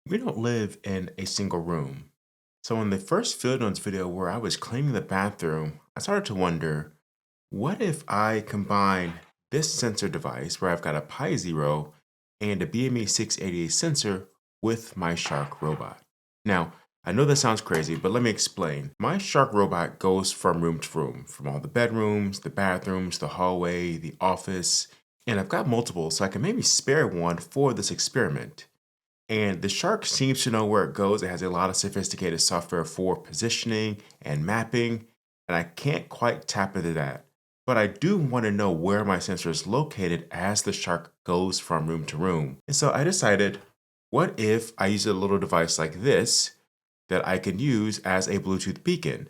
We don't live in a single room. So in the first field notes video where I was cleaning the bathroom, I started to wonder, what if I combine this sensor device where I've got a Pi Zero and a BME 688 sensor with my Shark robot? Now, I know this sounds crazy, but let me explain. My Shark robot goes from room to room, from all the bedrooms, the bathrooms, the hallway, the office, and I've got multiple, so I can maybe spare one for this experiment. And the Shark seems to know where it goes. It has a lot of sophisticated software for positioning and mapping, and I can't quite tap into that. But I do want to know where my sensor is located as the Shark goes from room to room. And so I decided, what if I use a little device like this that I can use as a Bluetooth beacon?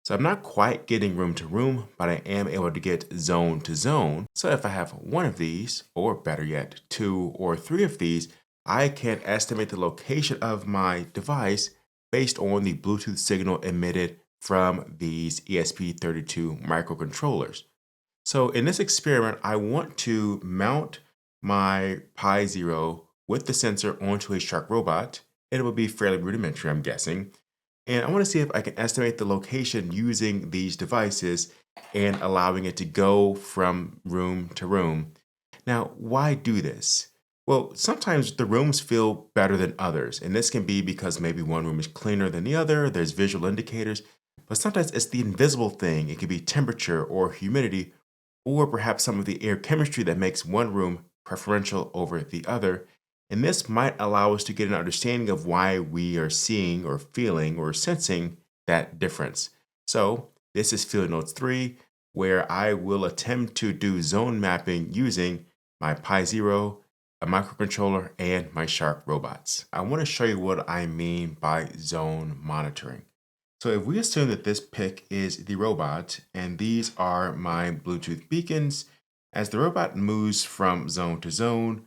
So I'm not quite getting room to room, but I am able to get zone to zone. So if I have one of these, or better yet, two or three of these, I can estimate the location of my device based on the Bluetooth signal emitted from these ESP32 microcontrollers. So in this experiment, I want to mount my Pi Zero with the sensor onto a Shark robot. It will be fairly rudimentary, I'm guessing. And I want to see if I can estimate the location using these devices and allowing it to go from room to room. Now, why do this? Well, sometimes the rooms feel better than others, and this can be because maybe one room is cleaner than the other, there's visual indicators, but sometimes it's the invisible thing. It could be temperature or humidity, or perhaps some of the air chemistry that makes one room preferential over the other. And this might allow us to get an understanding of why we are seeing or feeling or sensing that difference. So, this is Field Notes 3, where I will attempt to do zone mapping using my Pi Zero, a microcontroller, and my Shark robots. I want to show you what I mean by zone monitoring. So if we assume that this pic is the robot and these are my Bluetooth beacons, as the robot moves from zone to zone,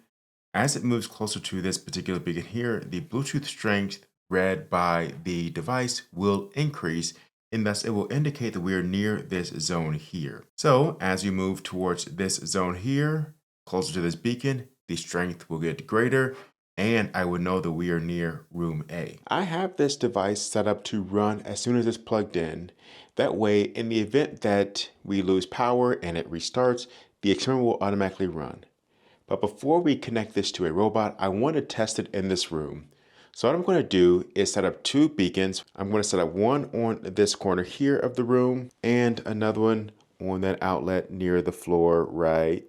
as it moves closer to this particular beacon here, the Bluetooth strength read by the device will increase, and thus it will indicate that we are near this zone here. So as you move towards this zone here, closer to this beacon, the strength will get greater, and I would know that we are near room A. I have this device set up to run as soon as it's plugged in. That way, in the event that we lose power and it restarts, the experiment will automatically run. But before we connect this to a robot, I want to test it in this room. So what I'm going to do is set up two beacons. I'm going to set up one on this corner here of the room and another one on that outlet near the floor right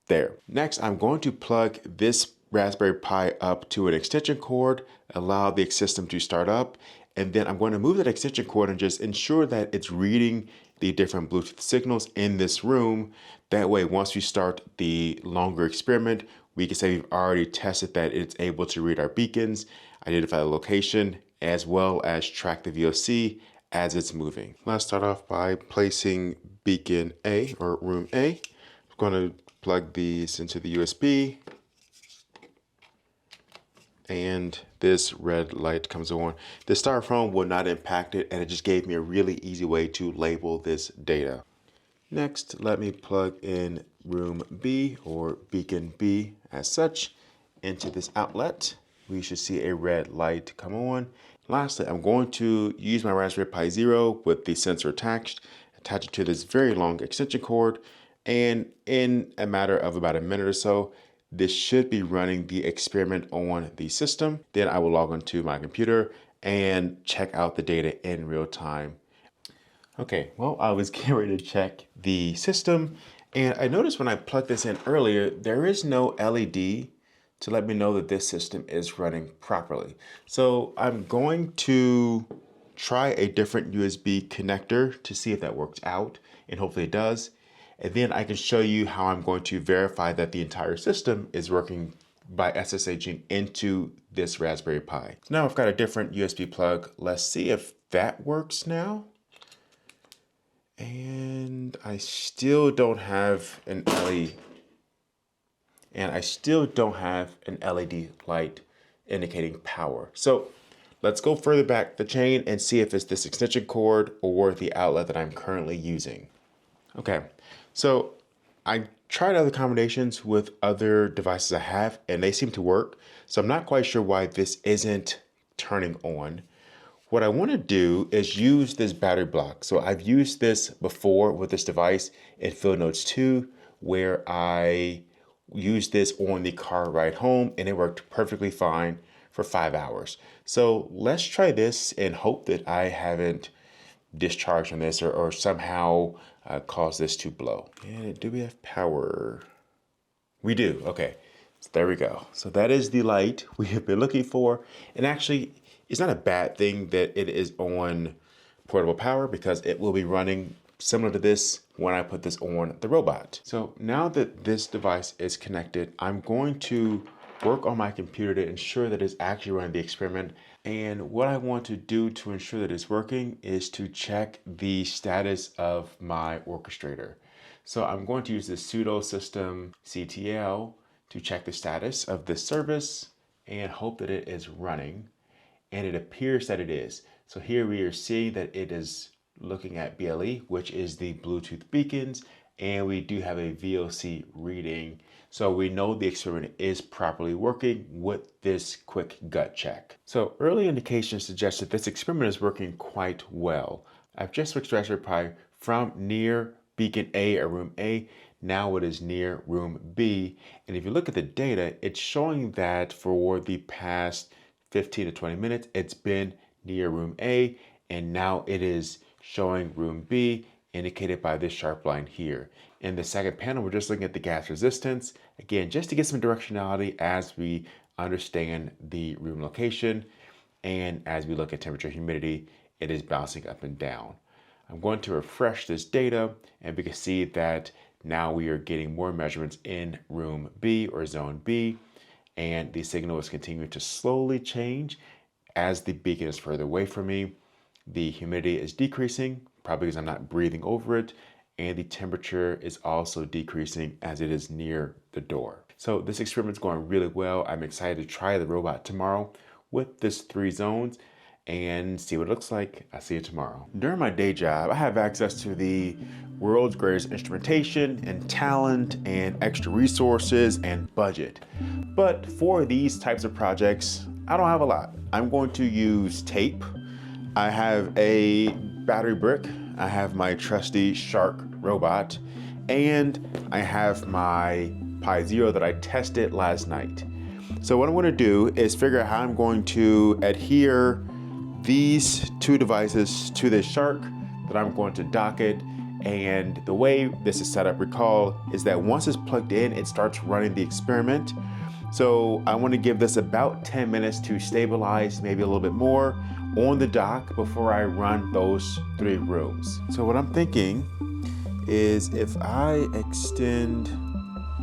there. Next, I'm going to plug this Raspberry Pi up to an extension cord, allow the system to start up, and then I'm going to move that extension cord and just ensure that it's reading the different Bluetooth signals in this room. That way, once we start the longer experiment, we can say we've already tested that it's able to read our beacons, identify the location, as well as track the VOC as it's moving. Let's start off by placing beacon A, or room A. I'm going to plug these into the USB, and this red light comes on. The styrofoam will not impact it, and it just gave me a really easy way to label this data. Next, let me plug in room B, or beacon B as such, into this outlet. We should see a red light come on. Lastly, I'm going to use my Raspberry Pi Zero with the sensor attach it to this very long extension cord, and in a matter of about a minute or so, this should be running the experiment on the system. Then I will log onto my computer and check out the data in real time. Okay, well, I was getting ready to check the system, and I noticed when I plugged this in earlier, there is no LED to let me know that this system is running properly. So I'm going to try a different USB connector to see if that works out, and hopefully it does. And then I can show you how I'm going to verify that the entire system is working by SSHing into this Raspberry Pi. So now I've got a different USB plug. Let's see if that works now. And I still don't have an LED. And I still don't have an LED light indicating power. So let's go further back the chain and see if it's this extension cord or the outlet that I'm currently using. Okay, so I tried other combinations with other devices I have, and they seem to work. So I'm not quite sure why this isn't turning on. What I want to do is use this battery block. So I've used this before with this device in Field Notes 2, where I used this on the car ride home and it worked perfectly fine for 5 hours. So let's try this and hope that I haven't discharged on this or somehow caused this to blow. And do we have power? We do. Okay, so there we go. So that is the light we have been looking for. And actually, it's not a bad thing that it is on portable power because it will be running similar to this when I put this on the robot. So now that this device is connected, I'm going to work on my computer to ensure that it's actually running the experiment. And what I want to do to ensure that it's working is to check the status of my orchestrator. So I'm going to use the sudo systemctl to check the status of this service and hope that it is running. And it appears that it is. So here we are seeing that it is looking at BLE, which is the Bluetooth beacons, and we do have a VOC reading. So we know the experiment is properly working with this quick gut check. So early indications suggest that this experiment is working quite well. I've just switched Raspberry Pi from near beacon A or room A, now it is near room B. And if you look at the data, it's showing that for the past 15 to 20 minutes, it's been near room A, and now it is showing room B, indicated by this sharp line here. In the second panel, we're just looking at the gas resistance, again, just to get some directionality as we understand the room location. And as we look at temperature humidity, it is bouncing up and down. I'm going to refresh this data, and we can see that now we are getting more measurements in room B or zone B. And the signal is continuing to slowly change as the beacon is further away from me. The humidity is decreasing, probably because I'm not breathing over it, and the temperature is also decreasing as it is near the door. So this experiment's going really well. I'm excited to try the robot tomorrow with this 3 zones and see what it looks like. I'll see you tomorrow. During my day job, I have access to the world's greatest instrumentation and talent and extra resources and budget. But for these types of projects, I don't have a lot. I'm going to use tape. I have a battery brick. I have my trusty Shark robot, and I have my Pi Zero that I tested last night. So what I'm going to do is figure out how I'm going to adhere these 2 devices to this Shark that I'm going to dock it. And the way this is set up, recall, is that once it's plugged in, it starts running the experiment. So I want to give this about 10 minutes to stabilize, maybe a little bit more, on the dock before I run those 3 rooms. So what I'm thinking is if I extend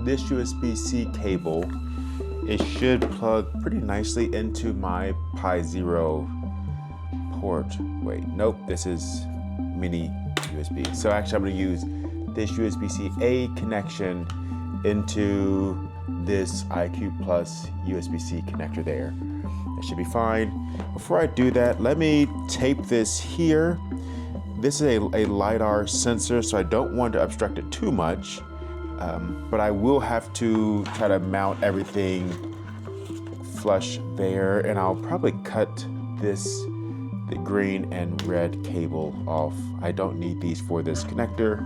this USB-C cable, it should plug pretty nicely into my Pi Zero port. Wait, nope, this is mini USB. So actually I'm going to use this USB-C A connection into this iQ Plus USB-C connector there. That should be fine. Before I do that, let me tape this here. This is a LIDAR sensor, so I don't want to obstruct it too much, but I will have to try to mount everything flush there, and I'll probably cut the green and red cable off. I don't need these for this connector,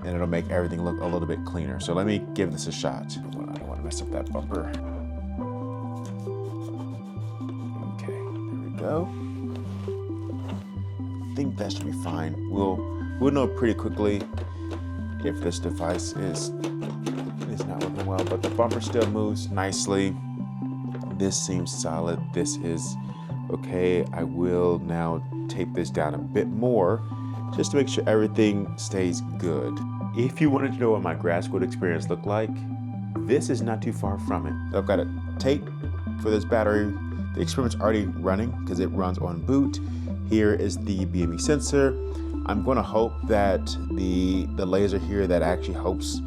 and it'll make everything look a little bit cleaner. So let me give this a shot. I don't want to mess up that bumper. Okay, there we go. I think that should be fine. We'll know pretty quickly if this device is not working well, but the bumper still moves nicely. This seems solid. This is okay. I will now tape this down a bit more just to make sure everything stays good. If you wanted to know what my grad school experience looked like, this is not too far from it. I've got a tape for this battery. The experiment's already running because it runs on boot. Here is the BME sensor. I'm going to hope that the laser here that actually helps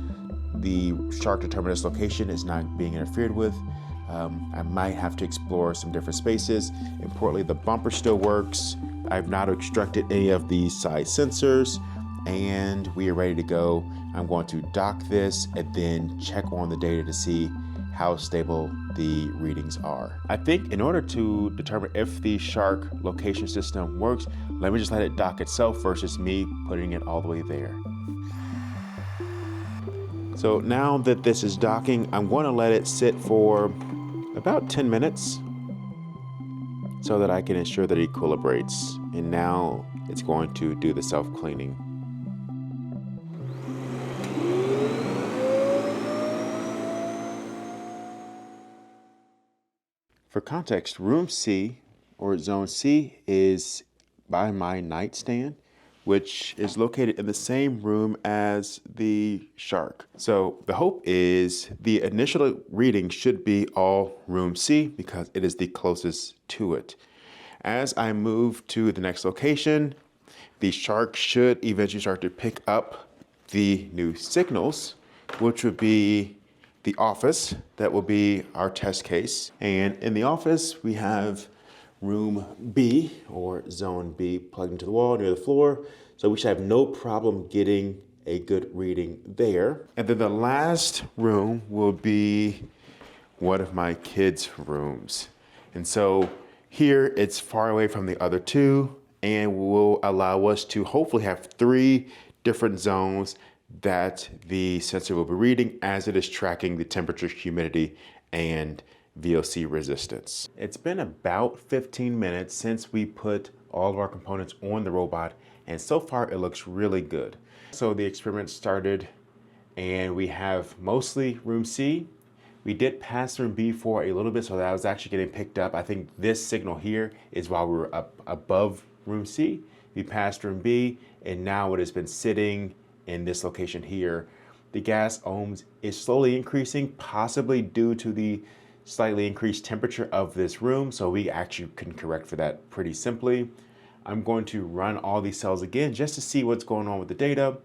the Shark determine its location is not being interfered with. I might have to explore some different spaces. Importantly, the bumper still works. I've not extracted any of the side sensors, and we are ready to go. I'm going to dock this and then check on the data to see how stable the readings are. I think in order to determine if the Shark location system works, let me just let it dock itself versus me putting it all the way there. So now that this is docking, I'm going to let it sit for about 10 minutes so that I can ensure that it equilibrates. And now it's going to do the self-cleaning. For context, room C or zone C is by my nightstand, which is located in the same room as the Shark. So the hope is the initial reading should be all room C because it is the closest to it. As I move to the next location, the Shark should eventually start to pick up the new signals, which would be the office. That will be our test case. And in the office, we have room B or zone B plugged into the wall near the floor. So we should have no problem getting a good reading there. And then the last room will be one of my kids' rooms. And so here it's far away from the other two and will allow us to hopefully have 3 different zones that the sensor will be reading as it is tracking the temperature, humidity, and VOC resistance. It's been about 15 minutes since we put all of our components on the robot, and so far it looks really good. So the experiment started and we have mostly room C. We did pass room B for a little bit, so that was actually getting picked up. I think this signal here is while we were up above room C. We passed room B, and now it has been sitting in this location here. The gas ohms is slowly increasing, possibly due to the slightly increased temperature of this room, so we actually can correct for that pretty simply. I'm going to run all these cells again just to see what's going on with the data,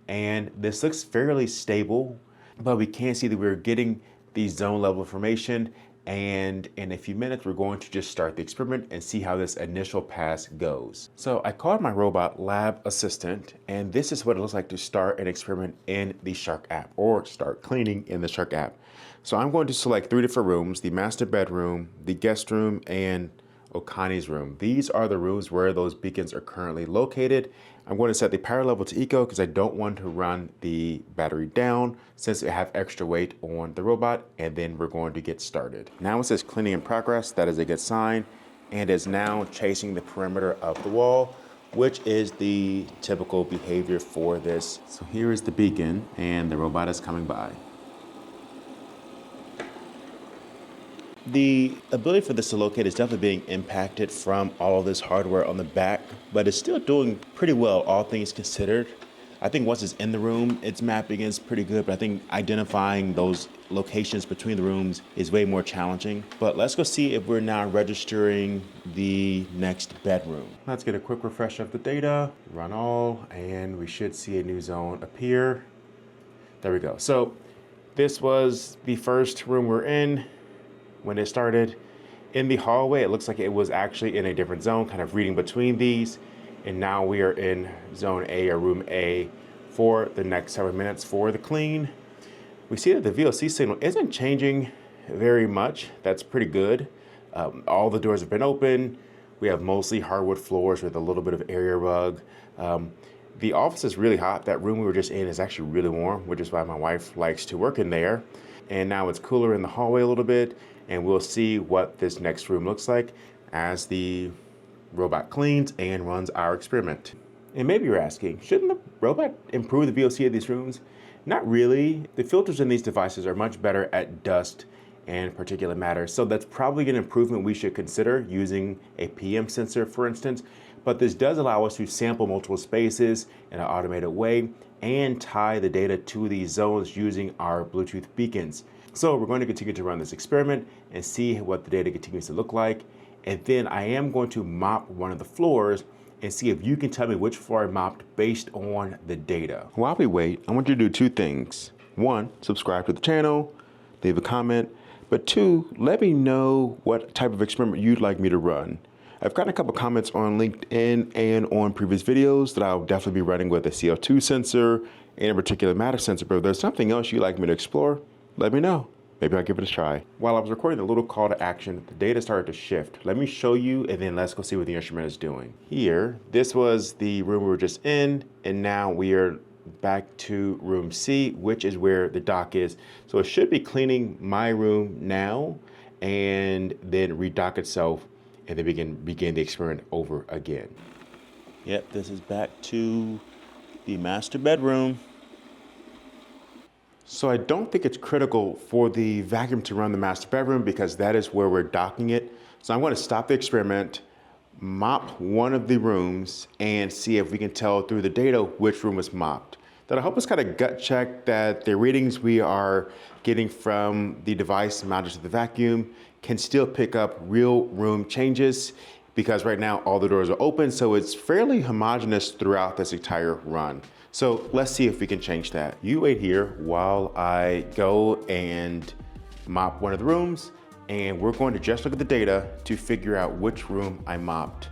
and this looks fairly stable, but we can see that we're getting the zone level information, and in a few minutes we're going to just start the experiment and see how this initial pass goes. So I called my robot Lab Assistant, and this is what it looks like to start an experiment in the Shark app or start cleaning in the Shark app. So I'm going to select 3 different rooms: the master bedroom, the guest room, and Okani's room. These are the rooms where those beacons are currently located. I'm going to set the power level to eco because I don't want to run the battery down since it have extra weight on the robot, and then we're going to get started. Now it says cleaning in progress. That is a good sign, and is now chasing the perimeter of the wall, which is the typical behavior for this. So here is the beacon and the robot is coming by. The ability for this to locate is definitely being impacted from all of this hardware on the back, but it's still doing pretty well, all things considered. I think once it's in the room, its mapping is pretty good, but I think identifying those locations between the rooms is way more challenging. But let's go see if we're now registering the next bedroom. Let's get a quick refresh of the data, run all, and we should see a new zone appear. There we go. So this was the first room we're in. When it started in the hallway, it looks like it was actually in a different zone, kind of reading between these. And now we are in zone A or room A for the next several minutes for the clean. We see that the VOC signal isn't changing very much. That's pretty good. All the doors have been open. We have mostly hardwood floors with a little bit of area rug. The office is really hot. That room we were just in is actually really warm, which is why my wife likes to work in there. And now it's cooler in the hallway a little bit. And we'll see what this next room looks like as the robot cleans and runs our experiment. And maybe you're asking, shouldn't the robot improve the VOC of these rooms? Not really. The filters in these devices are much better at dust and particulate matter, so that's probably an improvement we should consider using a PM sensor, for instance. But this does allow us to sample multiple spaces in an automated way and tie the data to these zones using our Bluetooth beacons. So we're going to continue to run this experiment and see what the data continues to look like. And then I am going to mop one of the floors and see if you can tell me which floor I mopped based on the data. While we wait, I want you to do 2 things. 1, subscribe to the channel, leave a comment. But 2, let me know what type of experiment you'd like me to run. I've gotten a couple comments on LinkedIn and on previous videos that I'll definitely be running with a CO2 sensor and a particulate matter sensor. But if there's something else you'd like me to explore, let me know. Maybe I'll give it a try. While I was recording the little call to action, the data started to shift. Let me show you, and then let's go see what the instrument is doing. Here, this was the room we were just in, and now we are back to room C, which is where the dock is. So it should be cleaning my room now, and then redock itself, and then begin the experiment over again. Yep, this is back to the master bedroom. So I don't think it's critical for the vacuum to run the master bedroom because that is where we're docking it. So I'm going to stop the experiment, mop one of the rooms, and see if we can tell through the data which room was mopped. That'll help us kind of gut check that the readings we are getting from the device mounted to the vacuum can still pick up real room changes, because right now all the doors are open, so it's fairly homogeneous throughout this entire run. So let's see if we can change that. You wait here while I go and mop one of the rooms, and we're going to just look at the data to figure out which room I mopped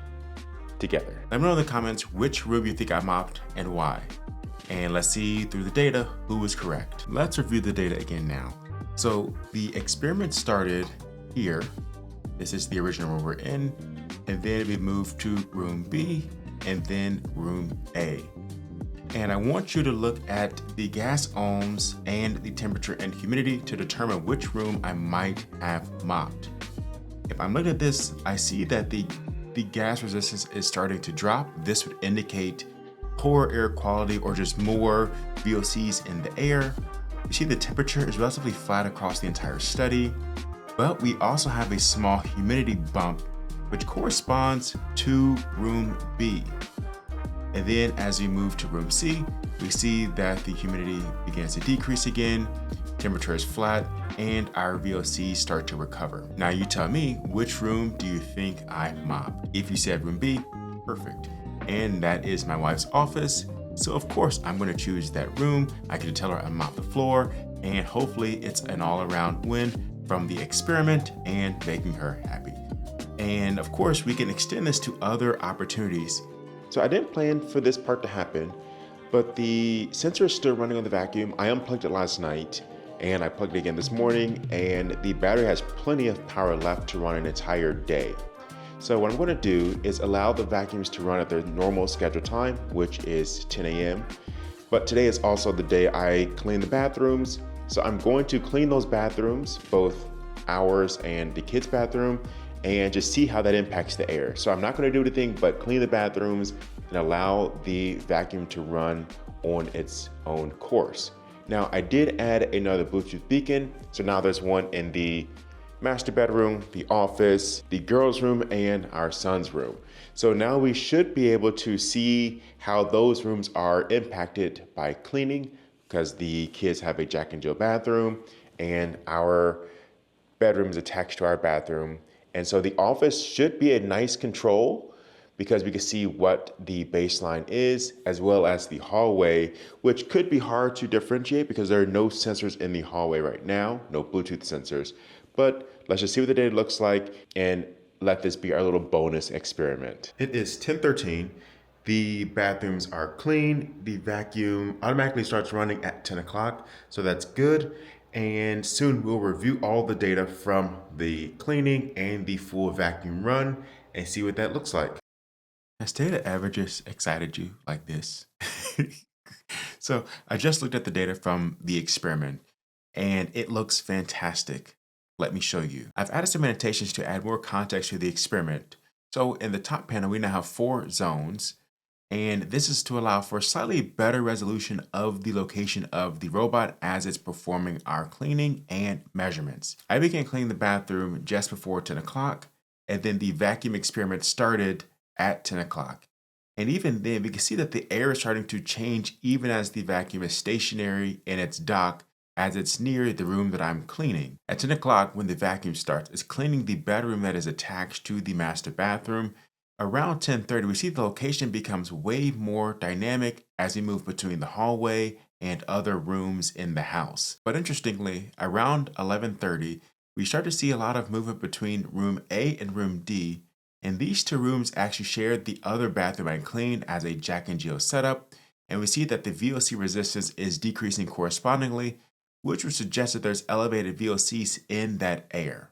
together. Let me know in the comments which room you think I mopped and why. And let's see through the data who was correct. Let's review the data again now. So the experiment started here. This is the original room we're in, and then we moved to room B and then room A. And I want you to look at the gas ohms and the temperature and humidity to determine which room I might have mopped. If I'm looking at this, I see that the gas resistance is starting to drop. This would indicate poor air quality or just more VOCs in the air. You see the temperature is relatively flat across the entire study, but we also have a small humidity bump, which corresponds to room B. And then as we move to room C, we see that the humidity begins to decrease again, temperature is flat, and our VOCs start to recover. Now you tell me, which room do you think I mopped? If you said room B, perfect. And that is my wife's office. So of course I'm gonna choose that room. I can tell her I mopped the floor, and hopefully it's an all-around win from the experiment and making her happy. And of course we can extend this to other opportunities. So I didn't plan for this part to happen, but the sensor is still running on the vacuum. I unplugged it last night and I plugged it again this morning, and the battery has plenty of power left to run an entire day. So what I'm going to do is allow the vacuums to run at their normal scheduled time, which is 10 a.m. But today is also the day I clean the bathrooms. So I'm going to clean those bathrooms, both ours and the kids' bathroom, and just see how that impacts the air. So I'm not gonna do anything but clean the bathrooms and allow the vacuum to run on its own course. Now I did add another Bluetooth beacon. So now there's one in the master bedroom, the office, the girls' room, and our son's room. So now we should be able to see how those rooms are impacted by cleaning, because the kids have a Jack and Jill bathroom and our bedroom is attached to our bathroom. And so the office should be a nice control because we can see what the baseline is, as well as the hallway, which could be hard to differentiate because there are no sensors in the hallway right now, no Bluetooth sensors. But let's just see what the data looks like and let this be our little bonus experiment. It is 10:13. The bathrooms are clean. The vacuum automatically starts running at 10 o'clock, so that's good. And soon we'll review all the data from the cleaning and the full vacuum run and see what that looks like. Has data averages excited you like this? So I just looked at the data from the experiment and it looks fantastic. Let me show you. I've added some annotations to add more context to the experiment. So in the top panel, we now have 4 zones. And this is to allow for slightly better resolution of the location of the robot as it's performing our cleaning and measurements. I began cleaning the bathroom just before 10 o'clock, and then the vacuum experiment started at 10 o'clock. And even then, we can see that the air is starting to change even as the vacuum is stationary in its dock as it's near the room that I'm cleaning. At 10 o'clock, when the vacuum starts, it's cleaning the bedroom that is attached to the master bathroom. Around 10:30, we see the location becomes way more dynamic as we move between the hallway and other rooms in the house. But interestingly, around 11:30, we start to see a lot of movement between room A and room D, and these 2 rooms actually shared the other bathroom I cleaned as a Jack and Jill setup, and we see that the VOC resistance is decreasing correspondingly, which would suggest that there's elevated VOCs in that air.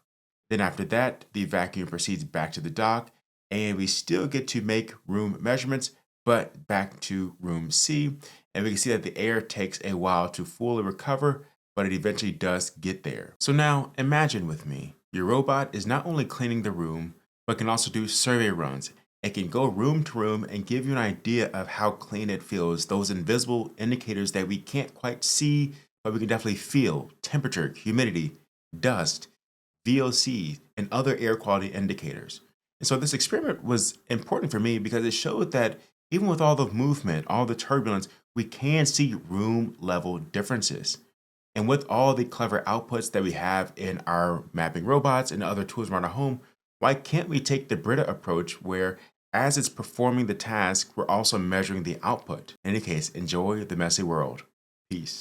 Then after that, the vacuum proceeds back to the dock, and we still get to make room measurements, but back to room C. And we can see that the air takes a while to fully recover, but it eventually does get there. So now imagine with me, your robot is not only cleaning the room, but can also do survey runs. It can go room to room and give you an idea of how clean it feels, those invisible indicators that we can't quite see, but we can definitely feel: temperature, humidity, dust, VOC, and other air quality indicators. And so this experiment was important for me because it showed that even with all the movement, all the turbulence, we can see room level differences. And with all the clever outputs that we have in our mapping robots and other tools around our home, why can't we take the Brita approach where, as it's performing the task, we're also measuring the output? In any case, enjoy the messy world. Peace.